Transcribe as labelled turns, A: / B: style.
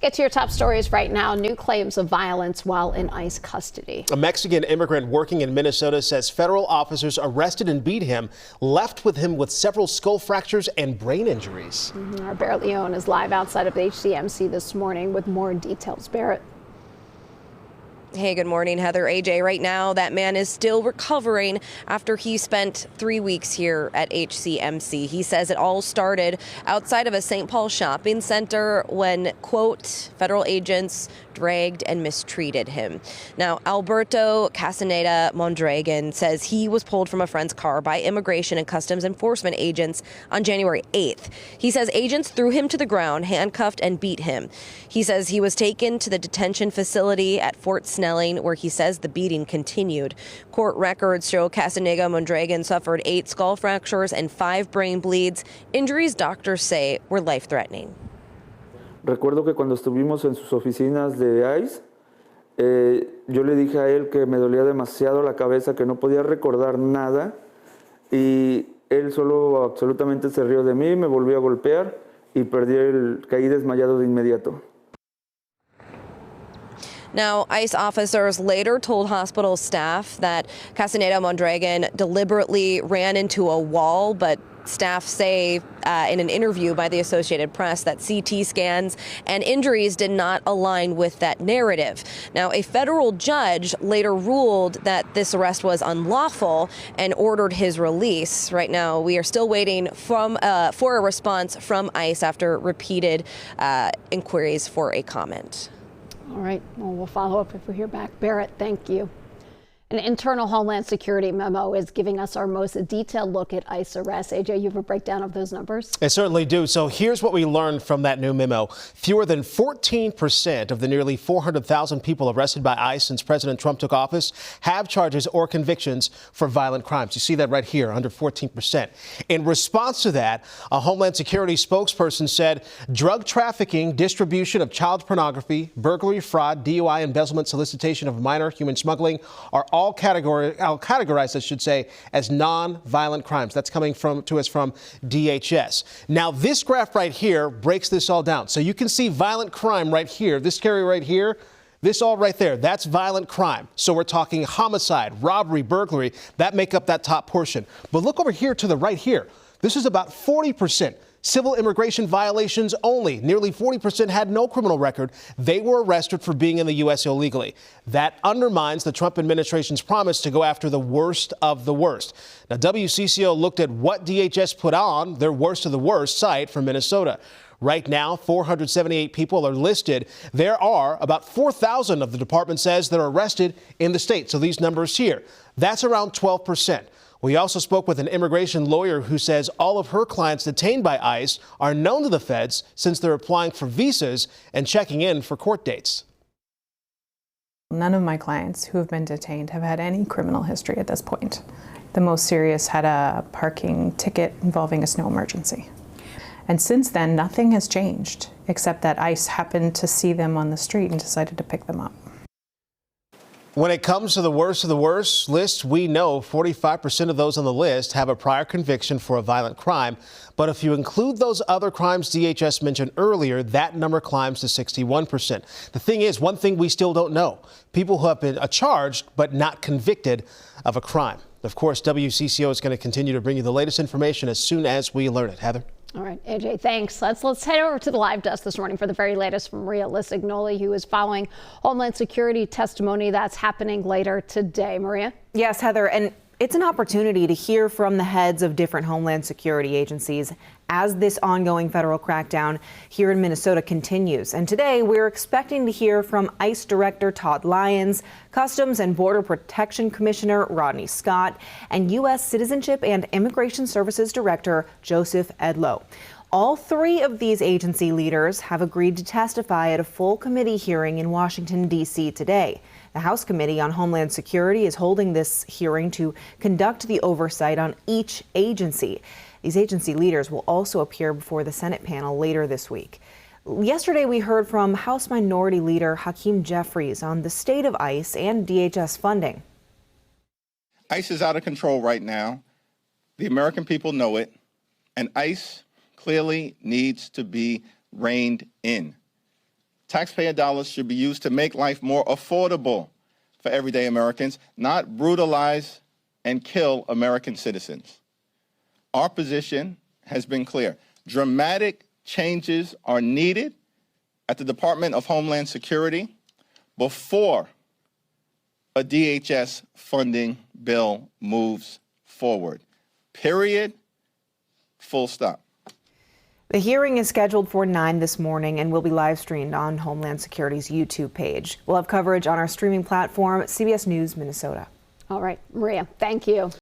A: Get to your top stories right now. New claims of violence while in ICE custody.
B: A Mexican immigrant working in Minnesota says federal officers arrested and beat him, left with him with several skull fractures and brain injuries.
A: Our Barrett Leone is live outside of HCMC this morning with more details. Barrett.
C: Hey, good morning, Heather. AJ, right now, that man is still recovering after he spent 3 weeks here at HCMC. He says it all started outside of a St. Paul shopping center when, quote, federal agents dragged and mistreated him. Now, Alberto Castaneda Mondragon says he was pulled from a friend's car by Immigration and Customs Enforcement agents on January 8th. He says agents threw him to the ground, handcuffed, and beat him. He says he was taken to the detention facility at Fort Snelling, where he says the beating continued. Court records show Castaneda Mondragon suffered 8 skull fractures and 5 brain bleeds, injuries doctors say were life-threatening.
D: Recuerdo que cuando estuvimos en sus oficinas de ICE, yo le dije a él que me dolía demasiado la cabeza, que no podía recordar nada, y él solo absolutamente se rió de mí, me volvió a golpear y caí desmayado de inmediato.
C: Now, ICE officers later told hospital staff that Castaneda Mondragon deliberately ran into a wall, but staff say in an interview by the Associated Press that CT scans and injuries did not align with that narrative. Now, a federal judge later ruled that this arrest was unlawful and ordered his release. Right now, we are still waiting for a response from ICE after repeated inquiries for a comment.
A: All right. Well, we'll follow up if we hear back. Barrett, thank you. An internal Homeland Security memo is giving us our most detailed look at ICE arrests. AJ, you have a breakdown of those numbers?
B: I certainly do. So here's what we learned from that new memo. Fewer than 14% of the nearly 400,000 people arrested by ICE since President Trump took office have charges or convictions for violent crimes. You see that right here, under 14%. In response to that, a Homeland Security spokesperson said drug trafficking, distribution of child pornography, burglary, fraud, DUI, embezzlement, solicitation of minor, human smuggling are all categorized, I should say, as non-violent crimes. That's coming to us from DHS. Now, this graph right here breaks this all down. So you can see violent crime right here. This area right here, this all right there, that's violent crime. So we're talking homicide, robbery, burglary, that make up that top portion. But look over here to the right here. This is about 40%. Civil immigration violations only. Nearly 40% had no criminal record. They were arrested for being in the U.S. illegally. That undermines the Trump administration's promise to go after the worst of the worst. Now, WCCO looked at what DHS put on their worst of the worst site for Minnesota. Right now, 478 people are listed. There are about 4,000 of the department says that are arrested in the state. So these numbers here, that's around 12%. We also spoke with an immigration lawyer who says all of her clients detained by ICE are known to the feds since they're applying for visas and checking in for court dates.
E: None of my clients who have been detained have had any criminal history at this point. The most serious had a parking ticket involving a snow emergency. And since then, nothing has changed, except that ICE happened to see them on the street and decided to pick them up.
B: When it comes to the worst of the worst list, we know 45% of those on the list have a prior conviction for a violent crime. But if you include those other crimes DHS mentioned earlier, that number climbs to 61%. The thing is, one thing we still don't know, people who have been charged but not convicted of a crime. Of course, WCCO is going to continue to bring you the latest information as soon as we learn it. Heather?
A: All right, AJ, thanks. Let's head over to the live desk this morning for the very latest from Maria Lissignoli, who is following Homeland Security testimony that's happening later today. Maria?
F: Yes, Heather, and it's an opportunity to hear from the heads of different Homeland Security agencies as this ongoing federal crackdown here in Minnesota continues. And today we're expecting to hear from ICE Director Todd Lyons, Customs and Border Protection Commissioner Rodney Scott, and U.S. Citizenship and Immigration Services Director Joseph Edlow. All 3 of these agency leaders have agreed to testify at a full committee hearing in Washington, D.C. today. The House Committee on Homeland Security is holding this hearing to conduct the oversight on each agency. These agency leaders will also appear before the Senate panel later this week. Yesterday, we heard from House Minority Leader Hakeem Jeffries on the state of ICE and DHS funding.
G: ICE is out of control right now. The American people know it, and ICE clearly needs to be reined in. Taxpayer dollars should be used to make life more affordable for everyday Americans, not brutalize and kill American citizens. Our position has been clear. Dramatic changes are needed at the Department of Homeland Security before a DHS funding bill moves forward. Period. Full stop.
F: The hearing is scheduled for 9 this morning and will be live streamed on Homeland Security's YouTube page. We'll have coverage on our streaming platform, CBS News Minnesota.
A: All right, Maria, thank you.